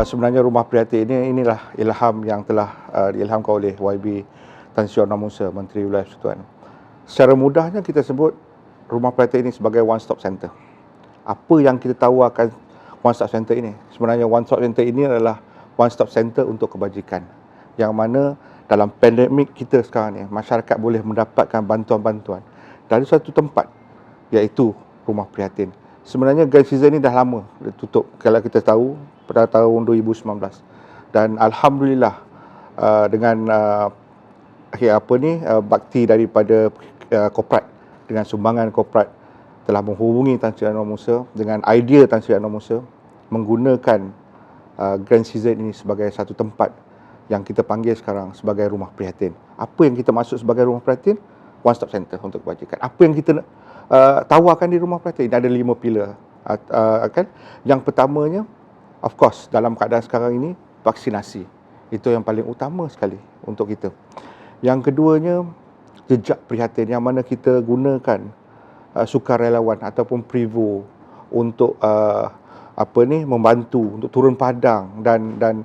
Sebenarnya Rumah Prihatin inilah ilham yang telah diilhamkan oleh YB Tan Sri Amno Musa, Menteri Wilayah Persekutuan. Secara mudahnya kita sebut Rumah Prihatin ini sebagai one stop center. Apa yang kita tawarkan one stop center ini? Sebenarnya one stop center ini adalah one stop center untuk kebajikan. Yang mana dalam pandemik kita sekarang ni, masyarakat boleh mendapatkan bantuan-bantuan dari satu tempat, iaitu Rumah Prihatin. Sebenarnya Grand Season ni dah lama tutup, kalau kita tahu pada tahun 2019. Dan alhamdulillah dengan bakti daripada korporat, dengan sumbangan korporat telah menghubungi Tan Sri Amno Musa dengan idea Tan Sri Amno Musa menggunakan Grand Season ini sebagai satu tempat yang kita panggil sekarang sebagai Rumah Prihatin. Apa yang kita maksud sebagai Rumah Prihatin? One stop center untuk kebajikan. Apa yang kita tawarkan di Rumah Prihatin? Ada 5 pilar. Kan? Yang pertamanya, of course, dalam keadaan sekarang ini, vaksinasi. Itu yang paling utama sekali untuk kita. Yang keduanya, jejak prihatin, yang mana kita gunakan sukarelawan ataupun Privo untuk membantu, untuk turun padang dan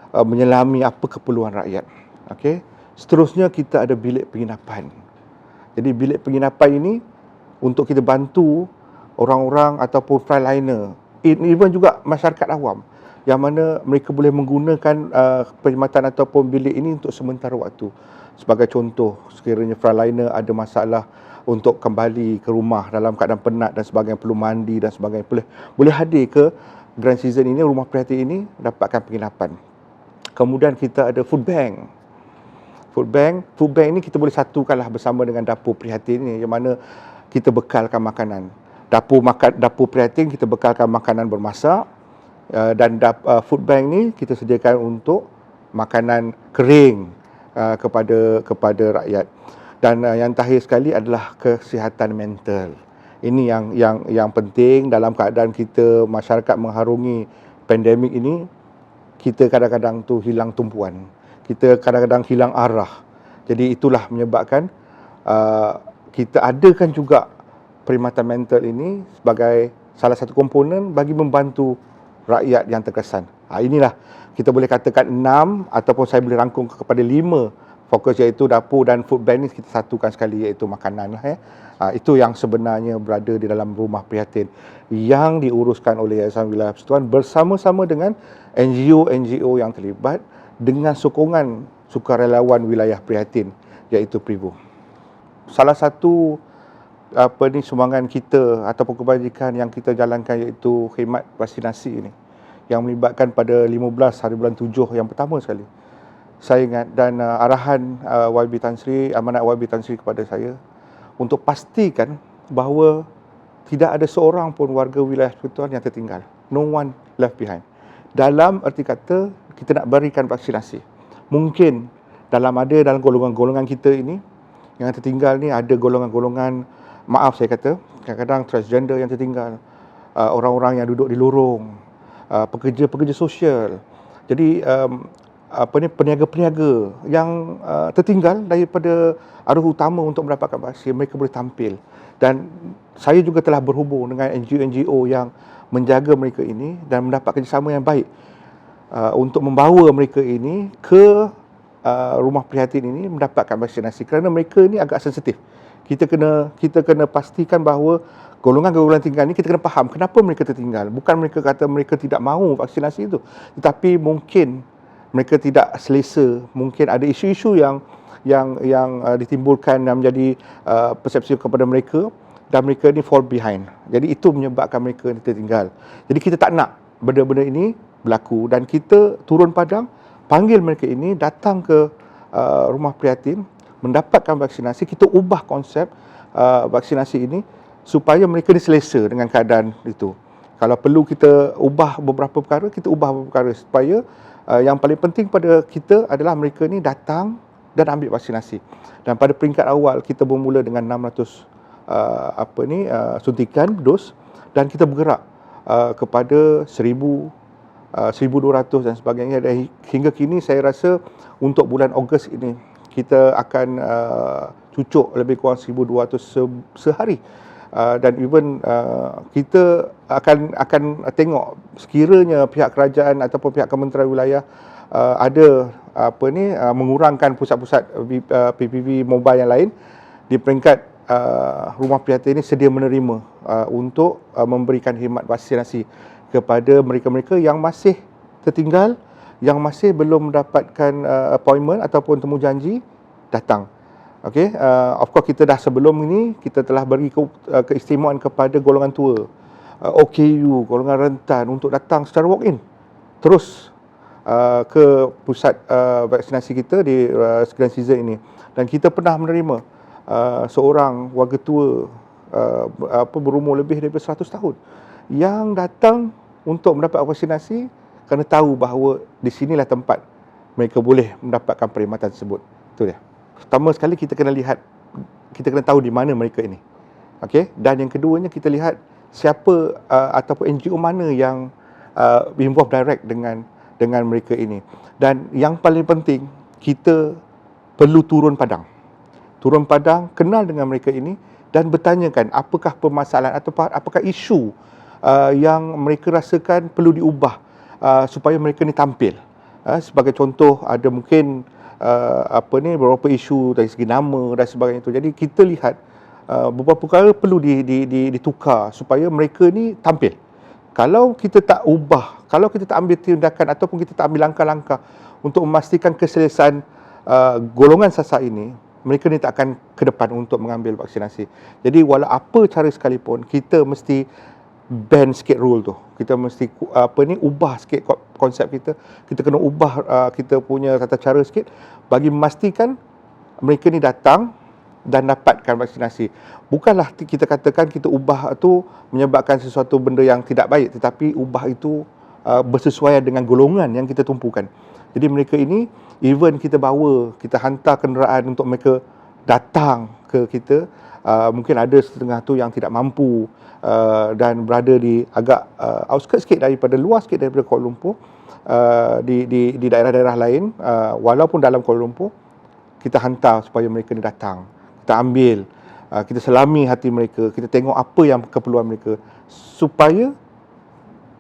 menyelami apa keperluan rakyat. Okey. Seterusnya kita ada bilik penginapan. Jadi bilik penginapan ini untuk kita bantu orang-orang ataupun frontliner, even juga masyarakat awam, yang mana mereka boleh menggunakan perkhidmatan ataupun bilik ini untuk sementara waktu. Sebagai contoh, sekiranya frontliner ada masalah untuk kembali ke rumah dalam keadaan penat dan sebagainya, perlu mandi dan sebagainya, boleh hadir ke Grand Season ini, Rumah Prihatin ini, dapatkan penginapan. Kemudian kita ada food bank. Food bank ini kita boleh satukanlah bersama dengan dapur prihatin ini, yang mana kita bekalkan makanan. Dapur prihatin kita bekalkan makanan bermasak, dan food bank ni kita sediakan untuk makanan kering kepada rakyat. Dan yang terakhir sekali adalah kesihatan mental. Ini yang penting dalam keadaan kita, masyarakat mengharungi pandemik ini. Kita kadang-kadang tu hilang tumpuan, kita kadang-kadang hilang arah. Jadi itulah menyebabkan kita adakan juga perkhidmatan mental ini sebagai salah satu komponen bagi membantu rakyat yang terkesan. Inilah kita boleh katakan 6, ataupun saya boleh rangkum kepada 5 fokus, iaitu dapur dan food bank ni kita satukan sekali, iaitu makanan lah ya. Itu yang sebenarnya berada di dalam Rumah Prihatin yang diuruskan oleh Yayasan Wilayah Persekutuan bersama-sama dengan NGO yang terlibat dengan sokongan sukarelawan Wilayah Prihatin, iaitu Privo. Salah satu sumbangan kita ataupun kebajikan yang kita jalankan iaitu khidmat vaksinasi ini, yang melibatkan pada 15 hari bulan 7 yang pertama sekali. Saya ingat, dan arahan YB Tan Sri, amanat YB Tan Sri kepada saya untuk pastikan bahawa tidak ada seorang pun warga Wilayah Persekutuan yang tertinggal. No one left behind. Dalam erti kata, kita nak berikan vaksinasi. Mungkin dalam golongan-golongan kita ini yang tertinggal ni, ada golongan-golongan, maaf saya kata, kadang-kadang transgender yang tertinggal, orang-orang yang duduk di lorong, pekerja-pekerja sosial. Jadi peniaga-peniaga yang tertinggal daripada arus utama untuk mendapatkan vaksin, mereka boleh tampil. Dan saya juga telah berhubung dengan NGO yang menjaga mereka ini dan mendapat kerjasama yang baik untuk membawa mereka ini ke Rumah Prihatin ini mendapatkan vaksinasi, kerana mereka ini agak sensitif. Kita kena pastikan bahawa golongan-golongan tinggal ni, kita kena faham kenapa mereka tertinggal. Bukan mereka kata mereka tidak mahu vaksinasi itu, tetapi mungkin mereka tidak selesa, mungkin ada isu-isu yang ditimbulkan dan menjadi persepsi kepada mereka, dan mereka ni fall behind. Jadi itu menyebabkan mereka ni tertinggal. Jadi kita tak nak benda-benda ini berlaku, dan kita turun padang panggil mereka ini datang ke Rumah Prihatin mendapatkan vaksinasi. Kita ubah konsep vaksinasi ini supaya mereka ni selesa dengan keadaan itu. Kalau perlu kita ubah beberapa perkara, kita ubah beberapa perkara supaya yang paling penting pada kita adalah mereka ni datang dan ambil vaksinasi. Dan pada peringkat awal kita bermula dengan 600 suntikan dos, dan kita bergerak kepada 1,000, 1,200 dan sebagainya. Dan hingga kini saya rasa untuk bulan Ogos ini kita akan cucuk lebih kurang 1,200 sehari dan even kita akan tengok sekiranya pihak kerajaan ataupun pihak Kementerian Wilayah ada mengurangkan pusat-pusat PPV mobile yang lain di peringkat rumah prihatin ini sedia menerima untuk memberikan khidmat vaksinasi kepada mereka-mereka yang masih tertinggal, yang masih belum mendapatkan appointment ataupun temu janji datang. Okey, of course kita dah sebelum ini kita telah beri keistimewaan kepada golongan tua, OKU, golongan rentan untuk datang secara walk-in terus ke pusat vaksinasi kita di Grand Season ini. Dan kita pernah menerima seorang warga tua berumur lebih daripada 100 tahun yang datang untuk mendapat vaksinasi kerana tahu bahawa di sinilah tempat mereka boleh mendapatkan perkhidmatan tersebut. Itu dia. Pertama sekali kita kena lihat, kita kena tahu di mana mereka ini. Okey, dan yang keduanya kita lihat siapa ataupun NGO mana yang involve direct dengan mereka ini. Dan yang paling penting, kita perlu turun padang. Turun padang, kenal dengan mereka ini dan bertanyakan apakah permasalahan atau apakah isu yang mereka rasakan perlu diubah supaya mereka ni tampil. Sebagai contoh, ada mungkin beberapa isu dari segi nama dan sebagainya itu. Jadi kita lihat beberapa perkara perlu ditukar supaya mereka ni tampil. Kalau kita tak ubah, kalau kita tak ambil tindakan ataupun kita tak ambil langkah-langkah untuk memastikan keselesaan golongan sasar ini, mereka ni tak akan ke depan untuk mengambil vaksinasi. Jadi walau apa cara sekalipun, kita mesti bend sikit rule tu. Kita mesti ubah sikit konsep kita. Kita kena ubah kita punya tata cara sikit bagi memastikan mereka ni datang dan dapatkan vaksinasi. Bukanlah kita katakan kita ubah tu menyebabkan sesuatu benda yang tidak baik, tetapi ubah itu bersesuaian dengan golongan yang kita tumpukan. Jadi mereka ini, even kita bawa, kita hantar kenderaan untuk mereka datang ke kita, mungkin ada setengah tu yang tidak mampu dan berada di agak outskirt sikit daripada, luar sikit daripada Kuala Lumpur, di daerah-daerah lain, walaupun dalam Kuala Lumpur, kita hantar supaya mereka ni datang. Kita ambil, kita selami hati mereka, kita tengok apa yang keperluan mereka supaya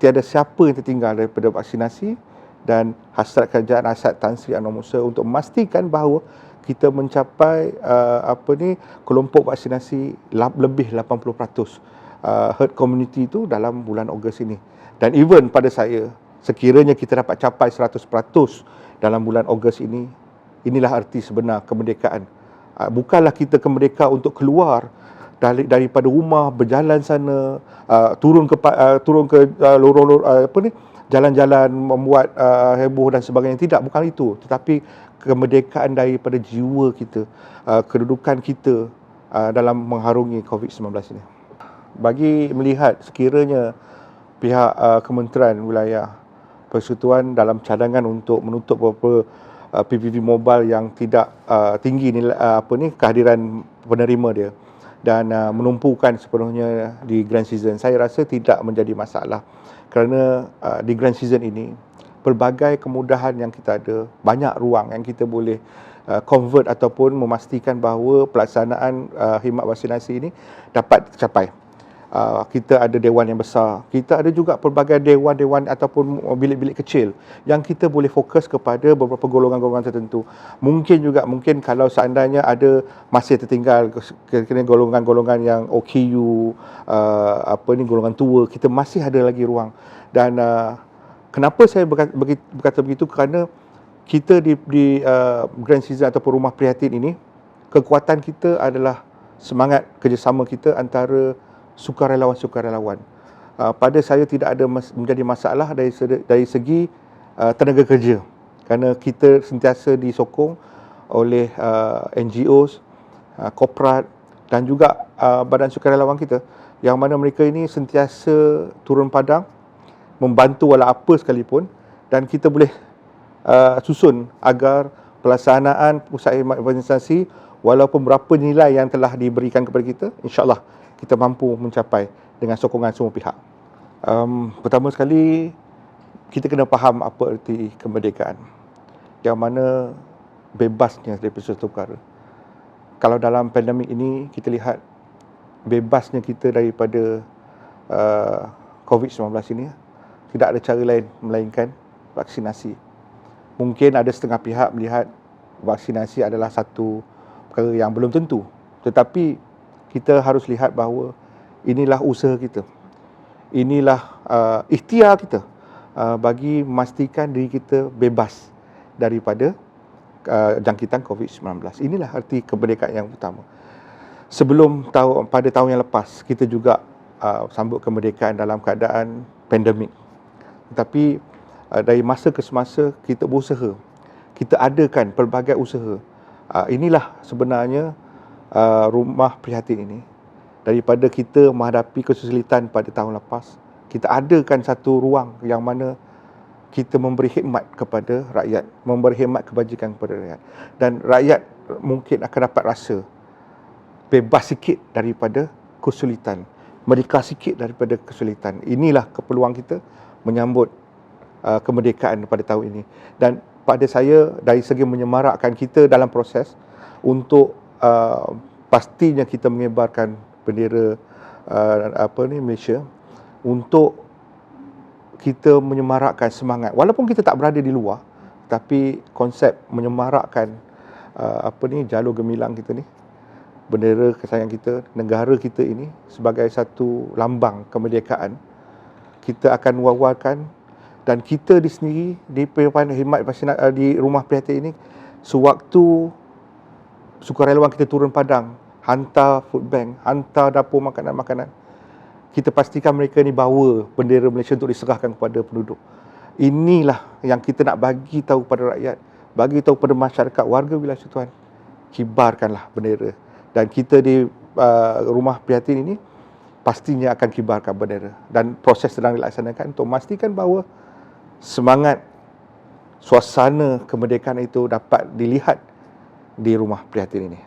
tiada siapa yang tertinggal daripada vaksinasi. Dan hasrat kerajaan, hasrat Tan Sri Anwar Musa untuk memastikan bahawa kita mencapai kelompok vaksinasi lebih 80% herd community itu dalam bulan Ogos ini. Dan even pada saya, sekiranya kita dapat capai 100% dalam bulan Ogos ini, inilah arti sebenar kemerdekaan. Bukanlah kita kemerdeka untuk keluar daripada rumah, berjalan sana, turun ke lorong jalan-jalan membuat heboh dan sebagainya. Tidak, bukan itu. Tetapi kemerdekaan daripada jiwa kita, kedudukan kita dalam mengharungi COVID-19 ini. Bagi melihat sekiranya pihak Kementerian Wilayah Persekutuan dalam cadangan untuk menutup beberapa PPV mobile yang tidak tinggi nilai kehadiran penerima dia dan menumpukan sepenuhnya di Grand Season, saya rasa tidak menjadi masalah. Kerana di Grand Season ini, pelbagai kemudahan yang kita ada, banyak ruang yang kita boleh convert ataupun memastikan bahawa pelaksanaan khidmat vaksinasi ini dapat tercapai. Kita ada dewan yang besar, kita ada juga pelbagai dewan-dewan ataupun bilik-bilik kecil yang kita boleh fokus kepada beberapa golongan-golongan tertentu. Mungkin kalau seandainya ada masih tertinggal kena golongan-golongan yang OKU, golongan tua, kita masih ada lagi ruang. Dan kenapa saya berkata begitu? Kerana kita di Grand Season ataupun rumah prihatin ini, kekuatan kita adalah semangat kerjasama kita antara sukarelawan-sukarelawan. Pada saya tidak ada menjadi masalah dari segi tenaga kerja, kerana kita sentiasa disokong oleh NGOs, korporat dan juga badan sukarelawan kita, yang mana mereka ini sentiasa turun padang membantu walau apa sekalipun, dan kita boleh susun agar pelaksanaan pusat khidmat vaksinasi walaupun berapa nilai yang telah diberikan kepada kita, insya-Allah kita mampu mencapai dengan sokongan semua pihak. Pertama sekali, kita kena faham apa erti kemerdekaan, yang mana bebasnya daripada sesuatu perkara. Kalau dalam pandemik ini, kita lihat bebasnya kita daripada COVID-19 ini, tidak ada cara lain melainkan vaksinasi. Mungkin ada setengah pihak melihat vaksinasi adalah satu perkara yang belum tentu. Tetapi kita harus lihat bahawa inilah usaha kita. Inilah ikhtiar kita bagi memastikan diri kita bebas daripada jangkitan COVID-19. Inilah arti kemerdekaan yang utama. Pada tahun yang lepas, kita juga sambut kemerdekaan dalam keadaan pandemik. Tetapi dari masa ke semasa kita berusaha. Kita adakan pelbagai usaha. Inilah sebenarnya rumah prihatin ini. Daripada kita menghadapi kesulitan pada tahun lepas, kita adakan satu ruang yang mana kita memberi khidmat kepada rakyat, memberi khidmat kebajikan kepada rakyat. Dan rakyat mungkin akan dapat rasa bebas sikit daripada kesulitan, merdeka sikit daripada kesulitan. Inilah keperluan kita menyambut kemerdekaan pada tahun ini. Dan pada saya, dari segi menyemarakkan kita dalam proses untuk pastinya kita mengibarkan bendera Malaysia, untuk kita menyemarakkan semangat. Walaupun kita tak berada di luar, tapi konsep menyemarakkan jalur gemilang kita ni, bendera kesayangan kita, negara kita ini sebagai satu lambang kemerdekaan, kita akan wawarkan. Dan kita di sendiri di Penyelenggaraan Khidmat di Rumah Prihatin ini, sewaktu sukarelawan kita turun padang, hantar food bank, hantar dapur makanan-makanan, kita pastikan mereka ni bawa bendera Malaysia untuk diserahkan kepada penduduk. Inilah yang kita nak bagi tahu pada rakyat, bagi tahu pada masyarakat, warga wilayah Setuhan, kibarkanlah bendera. Dan kita di Rumah Prihatin ini pastinya akan kibarkan bendera. Dan proses sedang dilaksanakan untuk memastikan bahawa semangat, suasana kemerdekaan itu dapat dilihat di Rumah Prihatin ini.